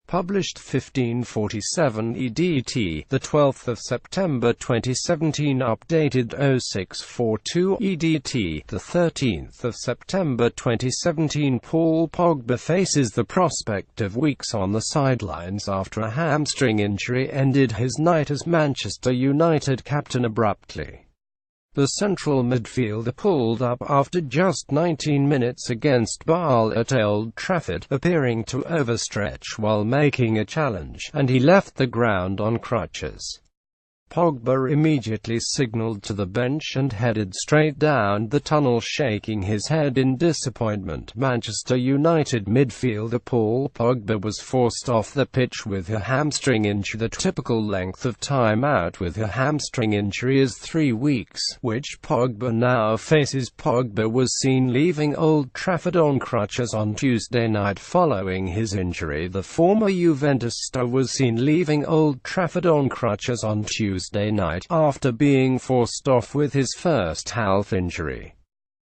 Published 1547 EDT, the 12th of September 2017. Updated 0642 EDT, the 13th of September 2017. Paul Pogba faces the prospect of weeks on the sidelines after a hamstring injury ended his night as Manchester United captain abruptly. The central midfielder pulled up after just 19 minutes against Basle at Old Trafford, appearing to overstretch while making a challenge, and he left the ground on crutches. Pogba immediately signalled to the bench and headed straight down the tunnel, shaking his head in disappointment. Manchester United midfielder Paul Pogba was forced off the pitch with a hamstring injury. The typical length of time out with a hamstring injury is 3 weeks, which Pogba now faces. Pogba was seen leaving Old Trafford on crutches on Tuesday night following his injury. The former Juventus star was seen leaving Old Trafford on crutches on Tuesday night, after being forced off with his first half injury.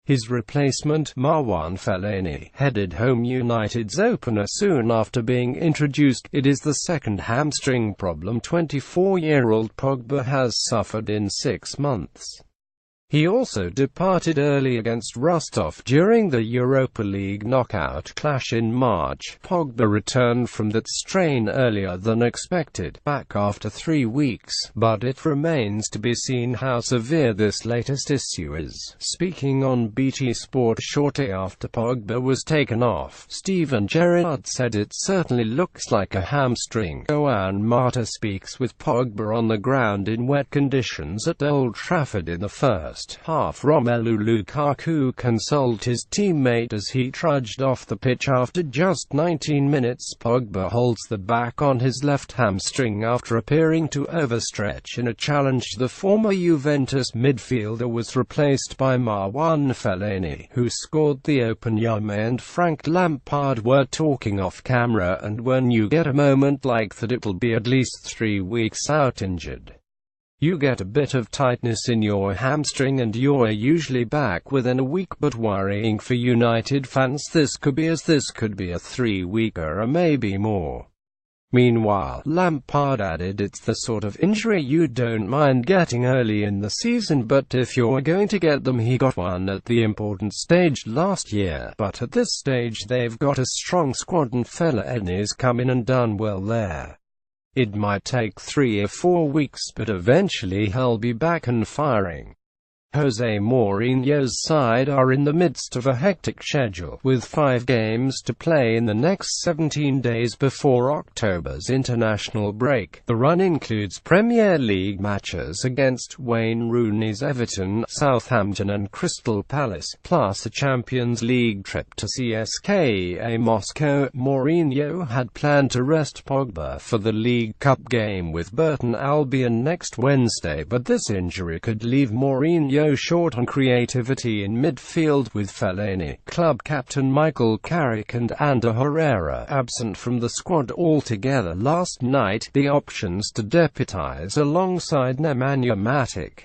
His replacement, Marouane Fellaini, headed home United's opener soon after being introduced. It is the second hamstring problem 24-year-old Pogba has suffered in 6 months. He also departed early against Rostov during the Europa League knockout clash in March. Pogba returned from that strain earlier than expected, back after 3 weeks, but it remains to be seen how severe this latest issue is. Speaking on BT Sport shortly after Pogba was taken off, Steven Gerrard said it certainly looks like a hamstring. Joan Mata speaks with Pogba on the ground in wet conditions at Old Trafford in the first half. Romelu Lukaku consoled his teammate as he trudged off the pitch after just 19 minutes. Pogba holds the back on his left hamstring after appearing to overstretch in a challenge. The former Juventus midfielder was replaced by Marouane Fellaini, who scored the opener. And Frank Lampard were talking off camera, and when you get a moment like that, it'll be at least 3 weeks out injured. You get a bit of tightness in your hamstring and you're usually back within a week, but worrying for United fans, this could be a 3-weeker or maybe more. Meanwhile, Lampard added, it's the sort of injury you don't mind getting early in the season, but if you're going to get them, he got one at the important stage last year, but at this stage they've got a strong squad and Fellaini's come in and done well there. It might take 3 or 4 weeks, but eventually he'll be back and firing. Jose Mourinho's side are in the midst of a hectic schedule, with 5 games to play in the next 17 days before October's international break. The run includes Premier League matches against Wayne Rooney's Everton, Southampton and Crystal Palace, plus a Champions League trip to CSKA Moscow. Mourinho had planned to rest Pogba for the League Cup game with Burton Albion next Wednesday, but this injury could leave Mourinho short on creativity in midfield, with Fellaini, club captain Michael Carrick and Ander Herrera absent from the squad altogether last night. The options to deputise alongside Nemanja Matic